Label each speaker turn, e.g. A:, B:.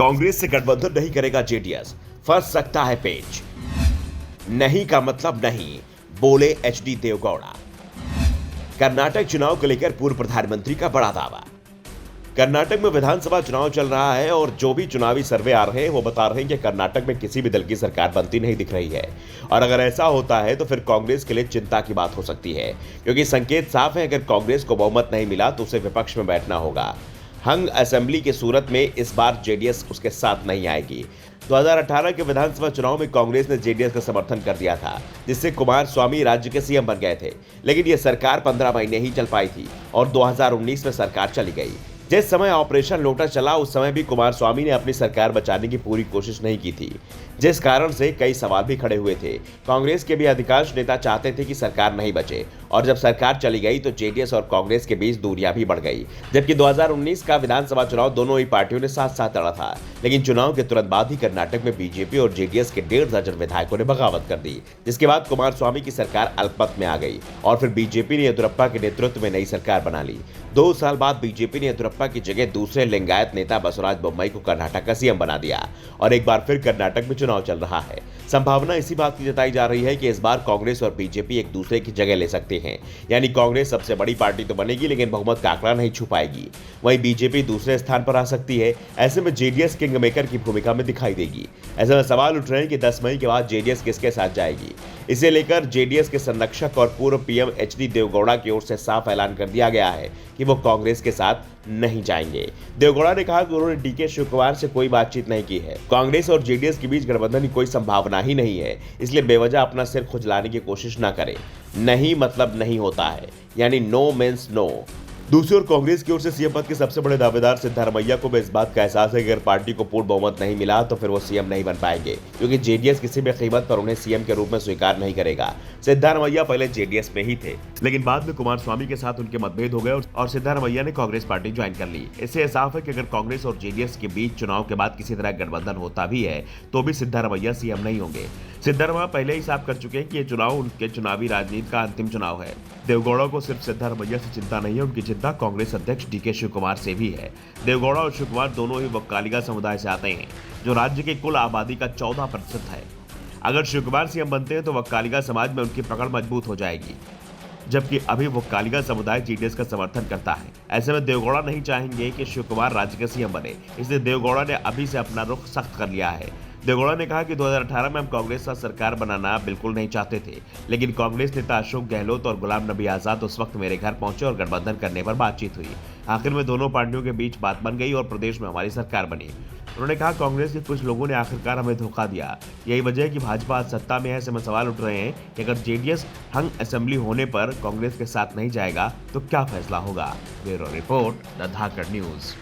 A: कांग्रेस से गठबंधन नहीं करेगा जेडीएस, फंस सकता है पेच। नहीं का मतलब नहीं, बोले एचडी देवगौड़ा। कर्नाटक चुनाव को लेकर पूर्व प्रधानमंत्री का बड़ा दावा। कर्नाटक में विधानसभा चुनाव चल रहा है और जो भी चुनावी सर्वे आ रहे हैं वो बता रहे हैं कि कर्नाटक में किसी भी दल की सरकार बनती नहीं दिख रही है। और अगर ऐसा होता है तो फिर कांग्रेस के लिए चिंता की बात हो सकती है, क्योंकि संकेत साफ है, अगर कांग्रेस को बहुमत नहीं मिला तो उसे विपक्ष में बैठना होगा। हंग असेंबली की सूरत में इस बार जेडीएस उसके साथ नहीं आएगी। 2018 के विधानसभा चुनाव में कांग्रेस ने जेडीएस का समर्थन कर दिया था, जिससे कुमारस्वामी राज्य के सीएम बन गए थे। लेकिन यह सरकार 15 महीने ही चल पाई थी और 2019 में सरकार चली गई। जिस समय ऑपरेशन लोटस चला उस समय भी कुमारस्वामी ने अपनी सरकार बचाने की पूरी कोशिश नहीं की थी, जिस कारण से कई सवाल भी खड़े हुए थे। कांग्रेस के भी अधिकांश नेता चाहते थे कि सरकार नहीं बचे, और जब सरकार चली गई तो जेडीएस और कांग्रेस के बीच दूरियां भी बढ़ गई। जबकि 2019 का विधानसभा चुनाव दोनों ही पार्टियों ने साथ साथ लड़ा था, लेकिन चुनाव के तुरंत बाद ही कर्नाटक में बीजेपी और जेडीएस के 1.5 दर्जन विधायकों ने बगावत कर दी, जिसके बाद कुमारस्वामी की सरकार अल्पमत में आ गई और फिर बीजेपी ने येदियुरप्पा के नेतृत्व में नई सरकार बना ली। 2 साल बाद बीजेपी ने येदियुरप्पा की जगह दूसरे लिंगायत नेता बसवराज बोम्मई को कर्नाटक का सीएम बना दिया और एक बार फिर कर्नाटक में चुनाव चल रहा है। संभावना इसी बात की जताई जा रही है कि इस बार कांग्रेस और बीजेपी एक दूसरे की जगह ले सकते हैं, यानी कांग्रेस सबसे बड़ी पार्टी तो बनेगी लेकिन बहुमत का आंकड़ा नहीं छू पाएगी। वहीं बीजेपी दूसरे स्थान पर आ सकती है। ऐसे में जेडीएस किंग मेकर की भूमिका में दिखाई देगी। ऐसे में सवाल उठ रहे हैं कि 10 मई के बाद जेडीएस किसके साथ जाएगी। इसे लेकर जेडीएस के संरक्षक और पूर्व पीएम एचडी देवगौड़ा की ओर से साफ ऐलान कर दिया गया है कि वो कांग्रेस के साथ नहीं जाएंगे। देवगौड़ा ने कहा कि उन्होंने डीके शिव कुमार से कोई बातचीत नहीं की है। कांग्रेस और जेडीएस के बीच गठबंधन की कोई संभावना ही नहीं है, इसलिए बेवजह अपना सिर खुजलाने की कोशिश न करें। नहीं मतलब नहीं होता है, यानी नो मीन्स नो। दूसरी ओर कांग्रेस की ओर से सीएम पद के सबसे बड़े दावेदार सिद्धारमैया को भी इस बात का एहसास है कि अगर पार्टी को पूर्ण बहुमत नहीं मिला तो फिर वो सीएम नहीं बन पाएंगे, क्योंकि जेडीएस किसी भी कीमत पर उन्हें सीएम के रूप में स्वीकार नहीं करेगा। सिद्धारमैया पहले जेडीएस में ही थे, लेकिन बाद में कुमारस्वामी के साथ उनके मतभेद हो गए और सिद्धारमैया ने कांग्रेस पार्टी ज्वाइन कर ली। इससे साफ है कि अगर कांग्रेस और जेडीएस के बीच चुनाव के बाद किसी तरह गठबंधन होता भी है तो भी सिद्धारमैया सीएम नहीं होंगे। सिद्धारमैया पहले ही साफ कर चुके हैं कि ये चुनाव उनके चुनावी राजनीति का अंतिम चुनाव है। देवगौड़ा को सिर्फ सिद्धारमैया से चिंता नहीं है, उनकी चिंता कांग्रेस अध्यक्ष डीके शिव कुमार से भी है। देवगौड़ा और शिव कुमार दोनों ही वक्कालिगा समुदाय से आते हैं, जो राज्य की कुल आबादी का 14% है। अगर शिव कुमार सीएम बनते हैं तो वक्कालिगा समाज में उनकी पकड़ मजबूत हो जाएगी, जबकि अभी वक्कालिगा समुदाय जेडीएस का समर्थन करता है। ऐसे में देवगौड़ा नहीं चाहेंगे कि शिव कुमार राज्य के सीएम बने, इसलिए देवगौड़ा ने अभी से अपना रुख सख्त कर लिया है। देवगौड़ा ने कहा कि 2018 में हम कांग्रेस का सरकार बनाना बिल्कुल नहीं चाहते थे, लेकिन कांग्रेस नेता अशोक गहलोत और गुलाम नबी आजाद उस वक्त मेरे घर पहुंचे और गठबंधन करने पर बातचीत हुई। आखिर में दोनों पार्टियों के बीच बात बन गई और प्रदेश में हमारी सरकार बनी। उन्होंने कहा कांग्रेस के कुछ लोगों ने आखिरकार हमें धोखा दिया, यही वजह है कि भाजपा आज सत्ता में है। ऐसे में सवाल उठ रहे हैं कि अगर जेडीएस हंग असेंबली होने पर कांग्रेस के साथ नहीं जाएगा तो क्या फैसला होगा। Bureau report, the Dhakad news.